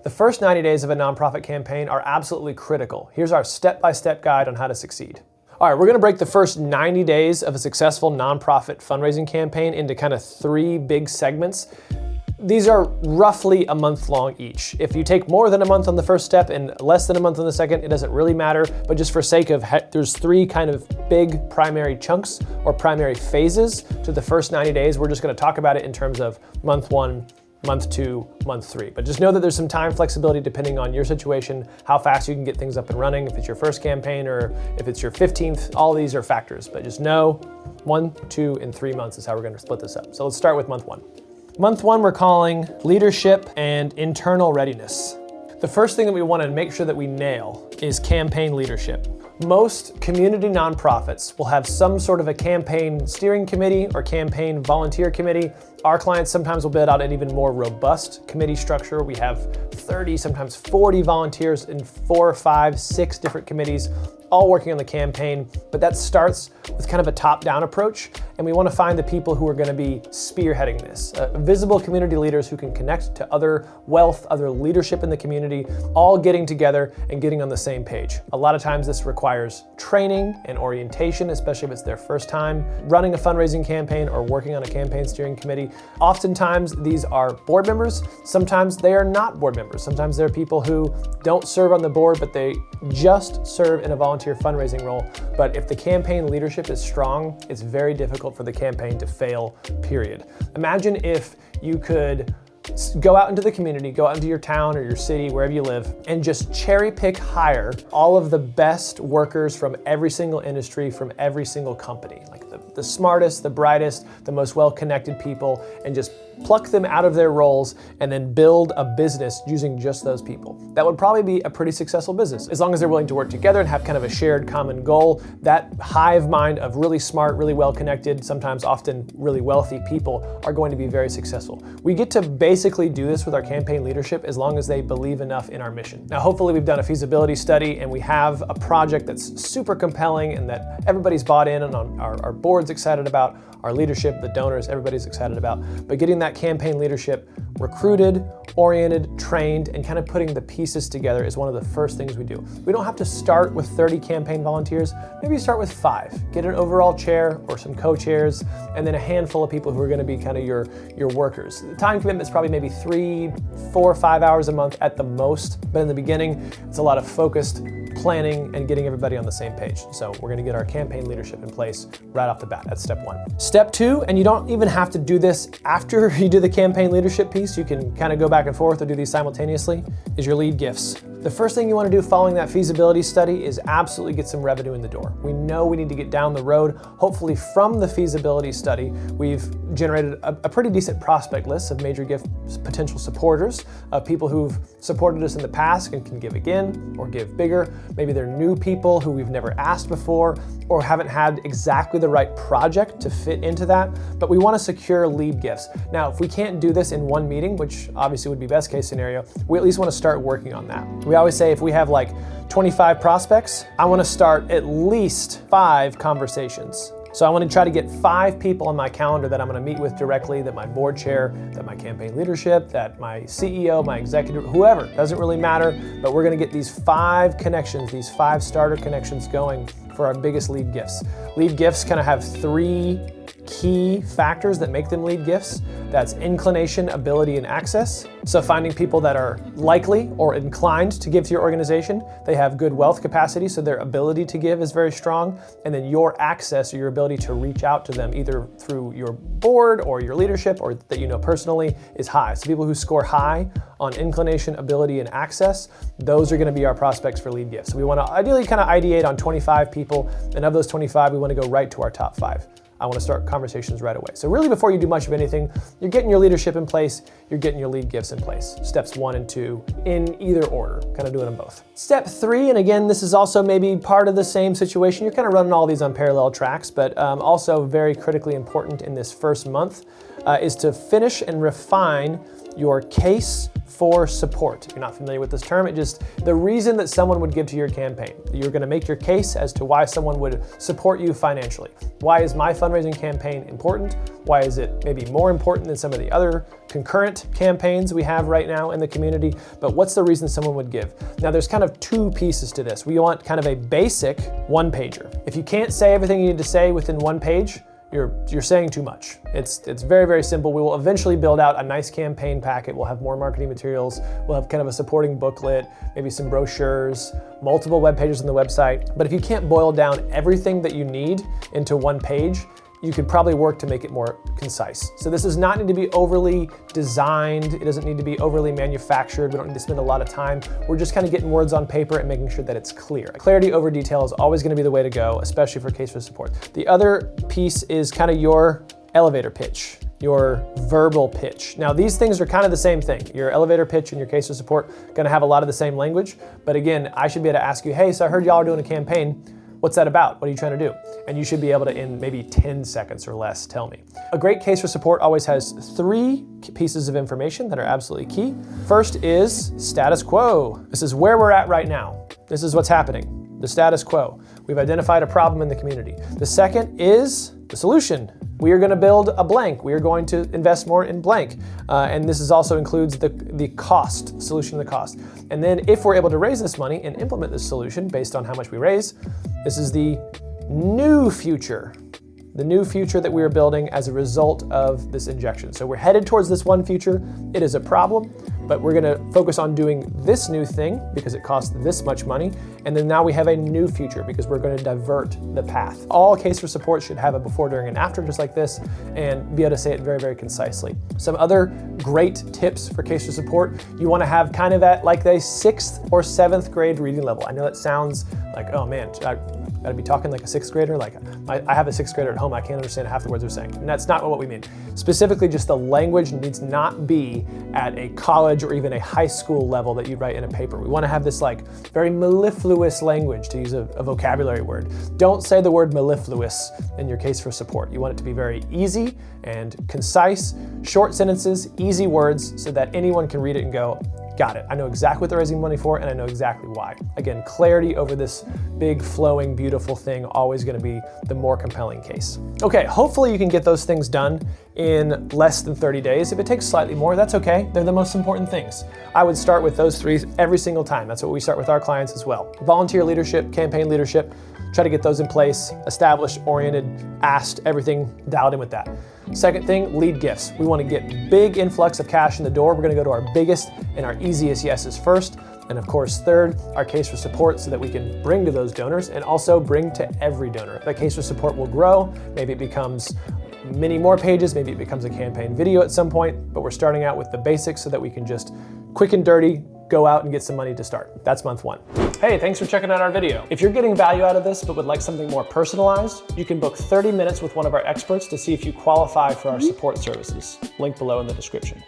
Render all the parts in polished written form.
The first 90 days of a nonprofit campaign are absolutely critical. Here's our step-by-step guide on how to succeed. All right, we're gonna break the first 90 days of a successful nonprofit fundraising campaign into kind of 3 big segments. These are roughly a month long each. If you take more than a month on the first step and less than a month on the second, it doesn't really matter, but just for sake of, there's 3 kind of big primary chunks or primary phases to the first 90 days. We're just gonna talk about it in terms of month 1, month 2, month 3. But just know that there's some time flexibility depending on your situation, how fast you can get things up and running, if it's your first campaign or if it's your 15th, all these are factors. But just know 1, 2, and 3 months is how we're gonna split this up. So let's start with month 1. Month 1 we're calling leadership and internal readiness. The first thing that we wanna make sure that we nail is campaign leadership. Most community nonprofits will have some sort of a campaign steering committee or campaign volunteer committee. Our clients sometimes will build out an even more robust committee structure. We have 30, sometimes 40 volunteers in 4, 5, 6 different committees, all working on the campaign. But that starts with kind of a top-down approach, and we want to find the people who are going to be spearheading this. Visible community leaders who can connect to other wealth, other leadership in the community, all getting together and getting on the same page. A lot of times this requires training and orientation, especially if it's their first time running a fundraising campaign or working on a campaign steering committee. Oftentimes these are board members. Sometimes they are not board members. Sometimes they're people who don't serve on the board, but they just serve in a volunteer fundraising role. But if the campaign leadership is strong, it's very difficult for the campaign to fail, period. Imagine if you could go out into the community, go out into your town or your city, wherever you live, and just cherry pick, hire all of the best workers from every single industry, from every single company, like the smartest, the brightest, the most well-connected people, and just pluck them out of their roles and then build a business using just those people. That would probably be a pretty successful business. As long as they're willing to work together and have kind of a shared common goal, that hive mind of really smart, really well-connected, sometimes often really wealthy people are going to be very successful. We get to basically do this with our campaign leadership as long as they believe enough in our mission. Now, hopefully we've done a feasibility study and we have a project that's super compelling and that everybody's bought in and our board's excited about, our leadership, the donors, everybody's excited about. But getting that campaign leadership recruited, oriented, trained, and kind of putting the pieces together is one of the first things we do. We don't have to start with 30 campaign volunteers. Maybe you start with 5. Get an overall chair or some co-chairs, and then a handful of people who are going to be kind of your workers. The time commitment is probably maybe 3, 4, 5 hours a month at the most, but in the beginning, it's a lot of focused planning and getting everybody on the same page. So we're gonna get our campaign leadership in place right off the bat. That's step 1. Step 2, and you don't even have to do this after you do the campaign leadership piece, you can kind of go back and forth or do these simultaneously, is your lead gifts. The first thing you want to do following that feasibility study is absolutely get some revenue in the door. We know we need to get down the road. Hopefully from the feasibility study, we've generated a pretty decent prospect list of major gift potential supporters, of people who've supported us in the past and can give again or give bigger. Maybe they're new people who we've never asked before or haven't had exactly the right project to fit into that, but we want to secure lead gifts. Now, if we can't do this in one meeting, which obviously would be best case scenario, we at least want to start working on that. We always say if we have like 25 prospects, I want to start at least 5 conversations. So I want to try to get 5 people on my calendar that I'm going to meet with directly, that my board chair, that my campaign leadership, that my CEO, my executive, whoever, doesn't really matter, but we're going to get these 5 connections, these 5 starter connections going for our biggest lead gifts. Lead gifts kind of have 3 key factors that make them lead gifts. That's inclination, ability, and access. So finding people that are likely or inclined to give to your organization. They have good wealth capacity, so their ability to give is very strong. And then your access or your ability to reach out to them either through your board or your leadership or that you know personally is high. So people who score high on inclination, ability, and access, those are going to be our prospects for lead gifts. So we want to ideally kind of ideate on 25 people, and of those 25, we want to go right to our top 5. I want to start conversations right away. So really before you do much of anything, you're getting your leadership in place, you're getting your lead gifts in place. Steps 1 and 2 in either order, kind of doing them both. Step 3, and again, this is also maybe part of the same situation. You're kind of running all these on parallel tracks, but also very critically important in this first month is to finish and refine your case for support. If you're not familiar with this term, the reason that someone would give to your campaign. You're gonna make your case as to why someone would support you financially. Why is my fundraising campaign important? Why is it maybe more important than some of the other concurrent campaigns we have right now in the community? But what's the reason someone would give? Now there's kind of two pieces to this. We want kind of a basic one-pager. If you can't say everything you need to say within one page, you're saying too much. It's very, very simple. We will eventually build out a nice campaign packet. We'll have more marketing materials. We'll have kind of a supporting booklet, maybe some brochures, multiple web pages on the website. But if you can't boil down everything that you need into one page, you could probably work to make it more concise. So this does not need to be overly designed. It doesn't need to be overly manufactured. We don't need to spend a lot of time. We're just kind of getting words on paper and making sure that it's clear. Clarity over detail is always gonna be the way to go, especially for case for support. The other piece is kind of your elevator pitch, your verbal pitch. Now these things are kind of the same thing. Your elevator pitch and your case for support gonna have a lot of the same language, but again, I should be able to ask you, hey, so I heard y'all are doing a campaign. What's that about? What are you trying to do? And you should be able to, in maybe 10 seconds or less, tell me. A great case for support always has 3 pieces of information that are absolutely key. First is status quo. This is where we're at right now. This is what's happening, the status quo. We've identified a problem in the community. The second is the solution. We are gonna build a blank. We are going to invest more in blank. And this also includes the cost, solution to the cost. And then if we're able to raise this money and implement this solution based on how much we raise, this is the new future. The new future that we are building as a result of this injection. So we're headed towards this one future. It is a problem, but we're gonna focus on doing this new thing because it costs this much money. And then now we have a new future because we're gonna divert the path. All case for support should have a before, during, and after just like this and be able to say it very, very concisely. Some other great tips for case for support, you wanna have kind of at like a 6th or 7th grade reading level. I know that sounds like, oh man, I gotta be talking like a 6th grader. Like I have a 6th grader at home. I can't understand half the words they're saying. And that's not what we mean. Specifically, just the language needs not be at a college or even a high school level that you write in a paper. We wanna have this like very mellifluous language, to use a vocabulary word. Don't say the word mellifluous in your case for support. You want it to be very easy and concise, short sentences, easy words, so that anyone can read it and go, got it. I know exactly what they're raising money for and I know exactly why. Again, clarity over this big, flowing, beautiful thing, always gonna be the more compelling case. Okay, hopefully you can get those things done in less than 30 days. If it takes slightly more, that's okay. They're the most important things. I would start with those 3 every single time. That's what we start with our clients as well. Volunteer leadership, campaign leadership, try to get those in place, established, oriented, asked, everything dialed in with that. Second thing, lead gifts. We want to get big influx of cash in the door. We're going to go to our biggest and our easiest yeses first. And of course, third, our case for support so that we can bring to those donors and also bring to every donor. That case for support will grow. Maybe it becomes many more pages. Maybe it becomes a campaign video at some point, but we're starting out with the basics so that we can just quick and dirty go out and get some money to start. That's month 1. Hey, thanks for checking out our video. If you're getting value out of this but would like something more personalized, you can book 30 minutes with one of our experts to see if you qualify for our support services. Link below in the description.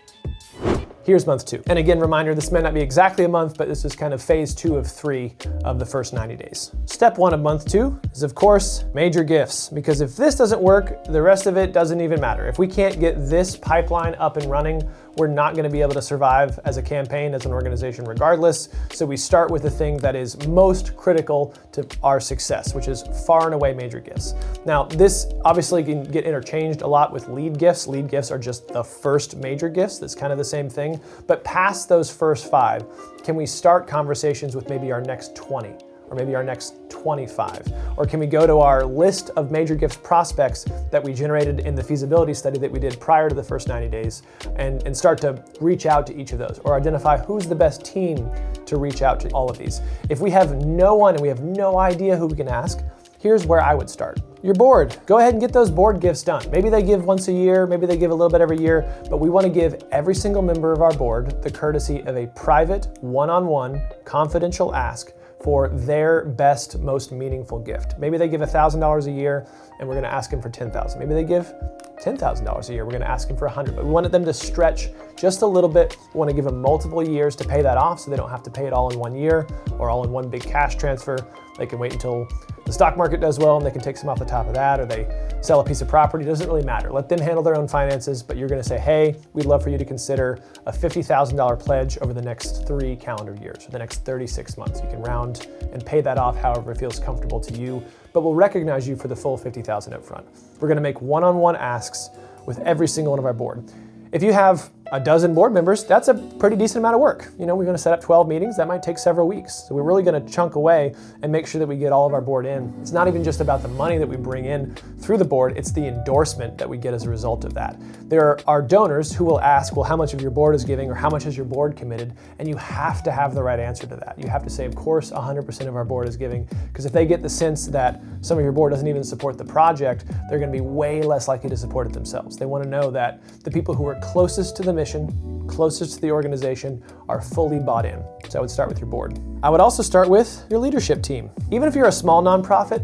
Here's month 2. And again, reminder, this may not be exactly a month, but this is kind of phase 2 of 3 of the first 90 days. Step 1 of month 2 is, of course, major gifts. Because if this doesn't work, the rest of it doesn't even matter. If we can't get this pipeline up and running, we're not gonna be able to survive as a campaign, as an organization regardless. So we start with the thing that is most critical to our success, which is far and away major gifts. Now, this obviously can get interchanged a lot with lead gifts. Lead gifts are just the first major gifts. That's kind of the same thing. But past those first 5, can we start conversations with maybe our next 20? Or maybe our next 25? Or can we go to our list of major gifts prospects that we generated in the feasibility study that we did prior to the first 90 days and start to reach out to each of those, or identify who's the best team to reach out to all of these? If we have no one and we have no idea who we can ask, here's where I would start. Your board. Go ahead and get those board gifts done. Maybe they give once a year, maybe they give a little bit every year, but we want to give every single member of our board the courtesy of a private, one-on-one, confidential ask for their best, most meaningful gift. Maybe they give $1,000 a year and we're gonna ask them for $10,000. Maybe they give $10,000 a year, we're gonna ask them for $100,000, but we wanted them to stretch just a little bit. We wanna give them multiple years to pay that off so they don't have to pay it all in one year or all in one big cash transfer. They can wait until the stock market does well and they can take some off the top of that, or they sell a piece of property, doesn't really matter. Let them handle their own finances, but you're gonna say, hey, we'd love for you to consider a $50,000 pledge over the next 3 calendar years, or the next 36 months. You can round and pay that off however it feels comfortable to you, but we'll recognize you for the full $50,000 up front. We're gonna make one-on-one asks with every single one of our board. If you have a dozen board members, that's a pretty decent amount of work. We're gonna set up 12 meetings, that might take several weeks. So we're really gonna chunk away and make sure that we get all of our board in. It's not even just about the money that we bring in through the board, it's the endorsement that we get as a result of that. There are donors who will ask, well, how much of your board is giving, or how much has your board committed? And you have to have the right answer to that. You have to say, of course, 100% of our board is giving, because if they get the sense that some of your board doesn't even support the project, they're gonna be way less likely to support it themselves. They wanna know that the people who are closest to the mission, closest to the organization, are fully bought in. So I would start with your board. I would also start with your leadership team. Even if you're a small nonprofit,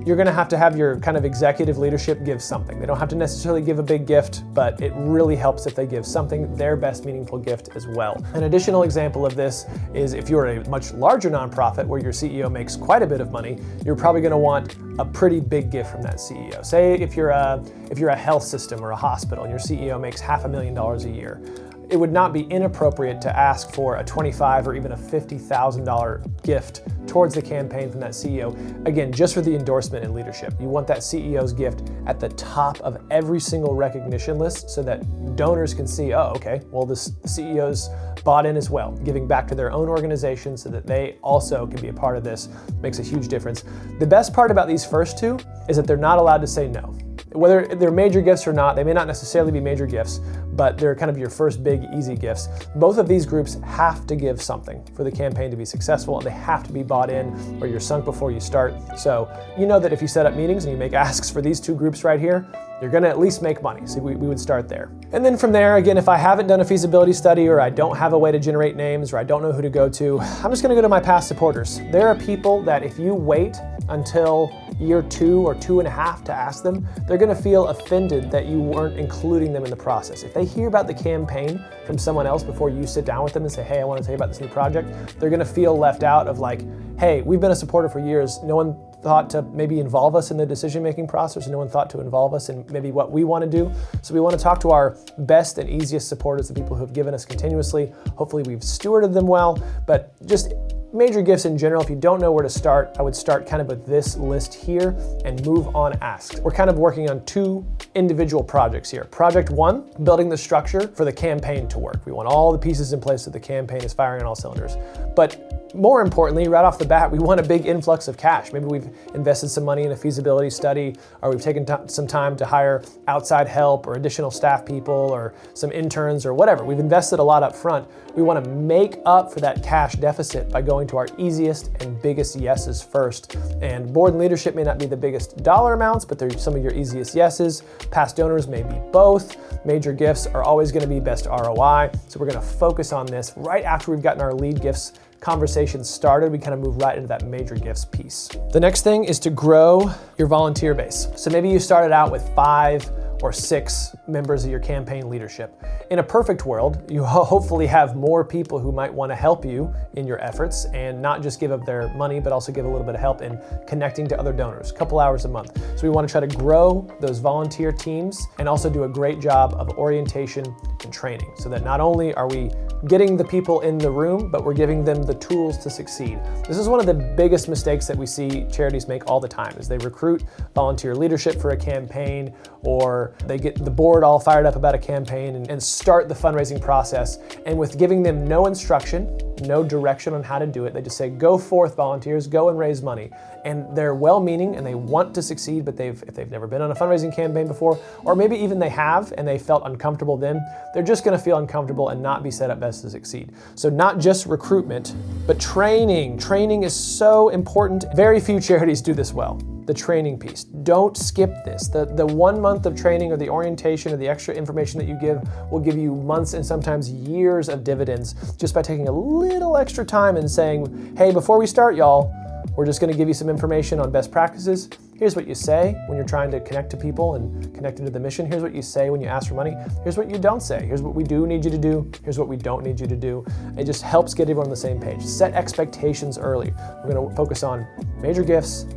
you're gonna have to have your kind of executive leadership give something. They don't have to necessarily give a big gift, but it really helps if they give something, their best meaningful gift as well. An additional example of this is if you're a much larger nonprofit where your CEO makes quite a bit of money, you're probably gonna want a pretty big gift from that CEO. Say if you're a health system or a hospital and your CEO makes $500,000 a year, it would not be inappropriate to ask for a $25,000 or even a $50,000 gift towards the campaign from that CEO. Again, just for the endorsement and leadership. You want that CEO's gift at the top of every single recognition list so that donors can see, oh, okay, well, this CEO's bought in as well, giving back to their own organization so that they also can be a part of this. Makes a huge difference. The best part about these first two is that they're not allowed to say no. Whether they're major gifts or not, they may not necessarily be major gifts, but they're kind of your first big, easy gifts. Both of these groups have to give something for the campaign to be successful, and they have to be bought in or you're sunk before you start. So you know that if you set up meetings and you make asks for these two groups right here, you're gonna at least make money. So we would start there. And then from there, again, if I haven't done a feasibility study or I don't have a way to generate names or I don't know who to go to, I'm just gonna go to my past supporters. There are people that if you wait until year 2 or 2.5 to ask them, they're gonna feel offended that you weren't including them in the process. If they hear about the campaign from someone else before you sit down with them and say, hey, I wanna tell you about this new project, they're gonna feel left out of like, hey, we've been a supporter for years. No one thought to maybe involve us in the decision-making process. No one thought to involve us in maybe what we want to do. So we want to talk to our best and easiest supporters, the people who have given us continuously. Hopefully we've stewarded them well, but just major gifts in general, if you don't know where to start, I would start kind of with this list here and move on asks. We're kind of working on 2 individual projects here. Project 1, building the structure for the campaign to work. We want all the pieces in place so the campaign is firing on all cylinders. But more importantly, right off the bat, we want a big influx of cash. Maybe we've invested some money in a feasibility study, or we've taken some time to hire outside help or additional staff people or some interns or whatever. We've invested a lot up front. We want to make up for that cash deficit by going to our easiest and biggest yeses first. And board and leadership may not be the biggest dollar amounts, but they're some of your easiest yeses. Past donors may be both. Major gifts are always going to be best ROI. So we're going to focus on this right after we've gotten our lead gifts conversation started. We kind of move right into that major gifts piece. The next thing is to grow your volunteer base. So maybe you started out with 5 or 6 members of your campaign leadership. In a perfect world, you hopefully have more people who might want to help you in your efforts and not just give up their money, but also give a little bit of help in connecting to other donors, a couple hours a month. So we want to try to grow those volunteer teams and also do a great job of orientation and training so that not only are we getting the people in the room, but we're giving them the tools to succeed. This is one of the biggest mistakes that we see charities make all the time is they recruit volunteer leadership for a campaign, or they get the board all fired up about a campaign and start the fundraising process. And with giving them no instruction, no direction on how to do it, they just say, go forth volunteers, go and raise money. And they're well-meaning and they want to succeed, but if they've never been on a fundraising campaign before, or maybe even they have and they felt uncomfortable then, they're just gonna feel uncomfortable and not be set up best to succeed. So not just recruitment, but training. Training is so important. Very few charities do this well. The training piece. Don't skip this. The 1 month of training or the orientation or the extra information that you give will give you months and sometimes years of dividends just by taking a little extra time and saying, hey, before we start, y'all, we're just gonna give you some information on best practices. Here's what you say when you're trying to connect to people and connect into the mission. Here's what you say when you ask for money. Here's what you don't say. Here's what we do need you to do. Here's what we don't need you to do. It just helps get everyone on the same page. Set expectations early. We're gonna focus on major gifts,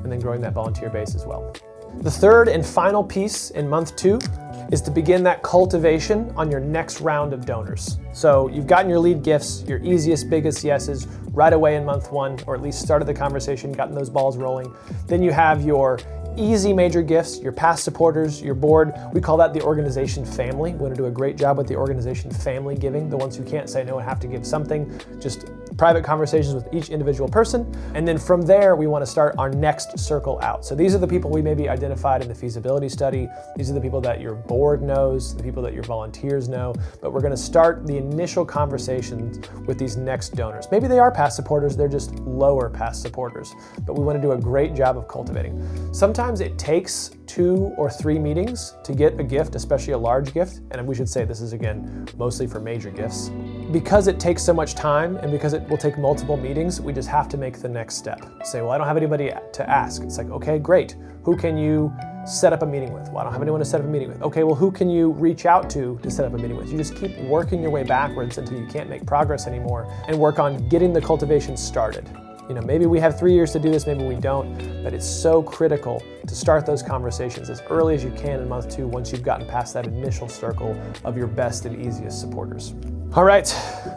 and then growing that volunteer base as well. The third and final piece in month 2 is to begin that cultivation on your next round of donors. So you've gotten your lead gifts, your easiest, biggest yeses right away in month 1, or at least started the conversation, gotten those balls rolling. Then you have your easy major gifts, your past supporters, your board. We call that the organization family. We want to do a great job with the organization family giving, the ones who can't say no and have to give something, just private conversations with each individual person. And then from there, we want to start our next circle out. So these are the people we maybe identified in the feasibility study. These are the people that your board knows, the people that your volunteers know, but we're going to start the initial conversations with these next donors. Maybe they are past supporters, they're just lower past supporters, but we want to do a great job of cultivating. Sometimes it takes 2 or 3 meetings to get a gift, especially a large gift. And we should say this is, again, mostly for major gifts. Because it takes so much time and because it will take multiple meetings, we just have to make the next step. Say, well, I don't have anybody to ask. It's like, okay, great. Who can you set up a meeting with? Well, I don't have anyone to set up a meeting with. Okay, well, who can you reach out to set up a meeting with? You just keep working your way backwards until you can't make progress anymore and work on getting the cultivation started. You know, maybe we have 3 years to do this, maybe we don't, but it's so critical to start those conversations as early as you can in month 2 once you've gotten past that initial circle of your best and easiest supporters. All right,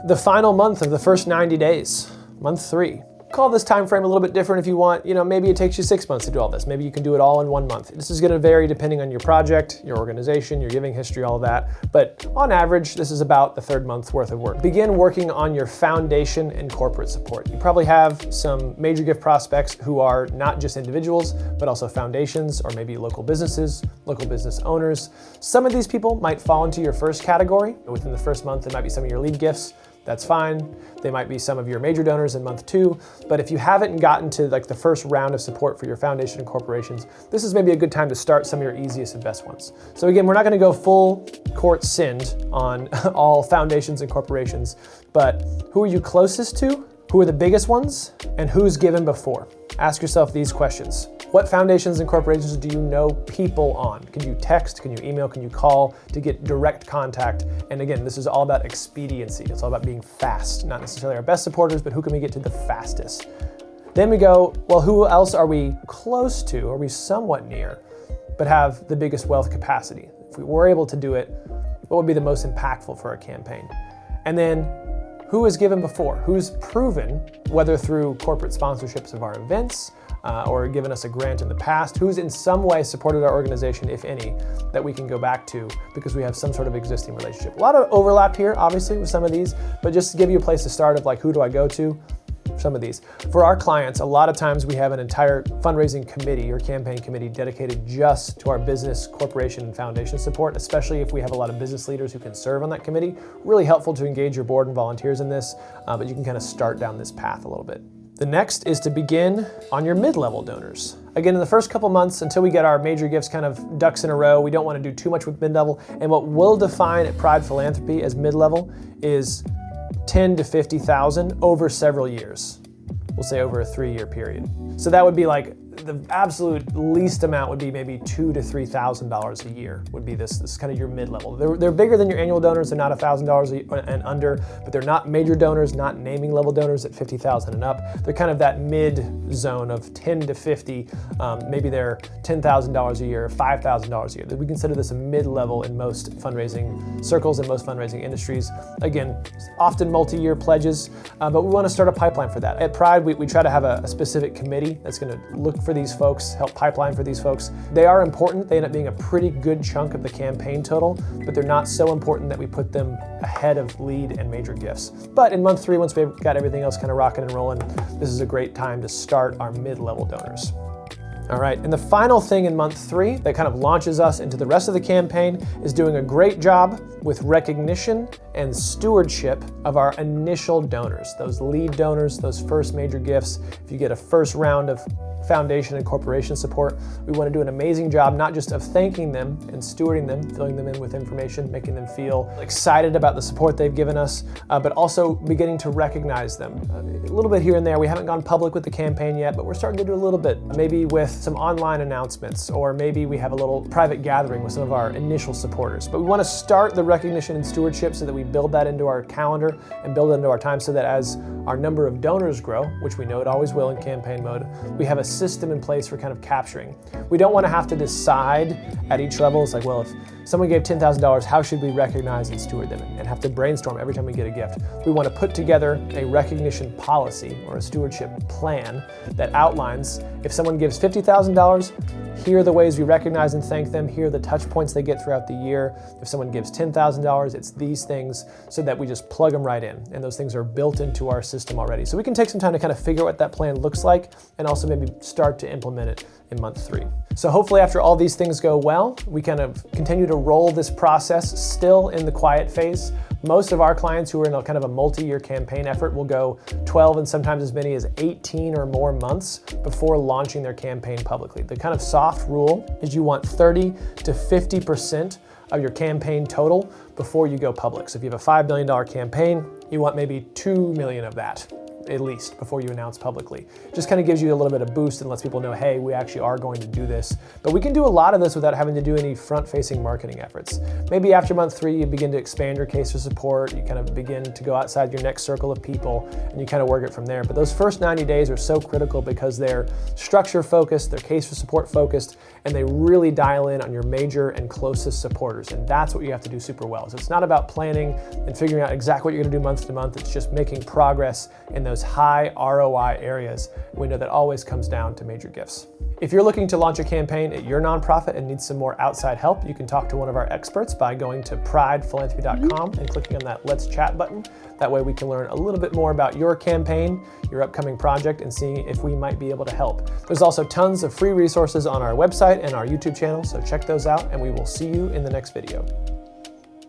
the final month of the first 90 days, month 3. Call this time frame a little bit different if you want. You know, maybe it takes you 6 months to do all this. Maybe you can do it all in 1 month. This is going to vary depending on your project, your organization, your giving history, all of that. But on average, this is about the 3rd month's worth of work. Begin working on your foundation and corporate support. You probably have some major gift prospects who are not just individuals, but also foundations or maybe local businesses, local business owners. Some of these people might fall into your first category. Within the first month, it might be some of your lead gifts. That's fine. They might be some of your major donors in month 2, but if you haven't gotten to like the first round of support for your foundation and corporations, this is maybe a good time to start some of your easiest and best ones. So again, we're not gonna go full court send on all foundations and corporations, but who are you closest to? Who are the biggest ones? And who's given before? Ask yourself these questions. What foundations and corporations do you know people on? Can you text, can you email, can you call to get direct contact? And again, this is all about expediency. It's all about being fast, not necessarily our best supporters, but who can we get to the fastest? Then we go, well, who else are we close to? Are we somewhat near, but have the biggest wealth capacity? If we were able to do it, what would be the most impactful for a campaign? And then who has given before? Who's proven, whether through corporate sponsorships of our events, or given us a grant in the past, who's in some way supported our organization, if any, that we can go back to because we have some sort of existing relationship. A lot of overlap here, obviously, with some of these, but just to give you a place to start of like, who do I go to? Some of these. For our clients, a lot of times we have an entire fundraising committee or campaign committee dedicated just to our business, corporation, and foundation support, especially if we have a lot of business leaders who can serve on that committee. Really helpful to engage your board and volunteers in this, but you can kind of start down this path a little bit. The next is to begin on your mid-level donors. Again, in the first couple months, until we get our major gifts kind of ducks in a row, we don't want to do too much with mid-level. And what we'll define at Pride Philanthropy as mid-level is 10 to 50,000 over several years. We'll say over a 3-year period. So that would be like the absolute least amount would be maybe $2,000 to $3,000 a year would be this kind of your mid-level. They're bigger than your annual donors. They're not $1,000 and under, but they're not major donors, not naming level donors at 50,000 and up. They're kind of that mid zone of 10 to 50. Maybe they're $10,000 a year, $5,000 a year. We consider this a mid-level in most fundraising circles and most fundraising industries. Again, often multi-year pledges, but we want to start a pipeline for that. At Pride, we try to have a specific committee that's going to look for these folks, help pipeline for these folks. They are important. They end up being a pretty good chunk of the campaign total, but they're not so important that we put them ahead of lead and major gifts. But in month 3, once we've got everything else kind of rocking and rolling, this is a great time to start our mid-level donors. All right, and the final thing in month 3 that kind of launches us into the rest of the campaign is doing a great job with recognition and stewardship of our initial donors, those lead donors, those first major gifts. If you get a first round of foundation and corporation support, we want to do an amazing job, not just of thanking them and stewarding them, filling them in with information, making them feel excited about the support they've given us, but also beginning to recognize them. A little bit here and there. We haven't gone public with the campaign yet, but we're starting to do a little bit, maybe with some online announcements, or maybe we have a little private gathering with some of our initial supporters. But we want to start the recognition and stewardship so that we build that into our calendar and build it into our time so that as our number of donors grow, which we know it always will in campaign mode, we have a system in place for kind of capturing. We don't want to have to decide at each level. It's like, well, if someone gave $10,000, how should we recognize and steward them, and have to brainstorm every time we get a gift. We want to put together a recognition policy or a stewardship plan that outlines if someone gives $50,000, here are the ways we recognize and thank them. Here are the touch points they get throughout the year. If someone gives $10,000, it's these things, so that we just plug them right in. And those things are built into our system already. So we can take some time to kind of figure out what that plan looks like and also maybe start to implement it in month 3. So hopefully after all these things go well, we kind of continue to roll this process still in the quiet phase. Most of our clients who are in a kind of a multi-year campaign effort will go 12 and sometimes as many as 18 or more months before launching their campaign publicly. The kind of soft rule is you want 30 to 50% of your campaign total before you go public. So if you have a $5 million campaign, you want maybe 2 million of that at least before you announce publicly. Just kind of gives you a little bit of boost and lets people know, hey, we actually are going to do this. But we can do a lot of this without having to do any front-facing marketing efforts. Maybe after month 3, you begin to expand your case for support. You kind of begin to go outside your next circle of people and you kind of work it from there. But those first 90 days are so critical because they're structure focused, they're case for support focused, and they really dial in on your major and closest supporters. And that's what you have to do super well. So it's not about planning and figuring out exactly what you're gonna do month to month. It's just making progress in those high ROI areas. We know that always comes down to major gifts. If you're looking to launch a campaign at your nonprofit and need some more outside help, you can talk to one of our experts by going to pridephilanthropy.com and clicking on that Let's Chat button. That way we can learn a little bit more about your campaign, your upcoming project, and see if we might be able to help. There's also tons of free resources on our website and our YouTube channel, so check those out, and we will see you in the next video.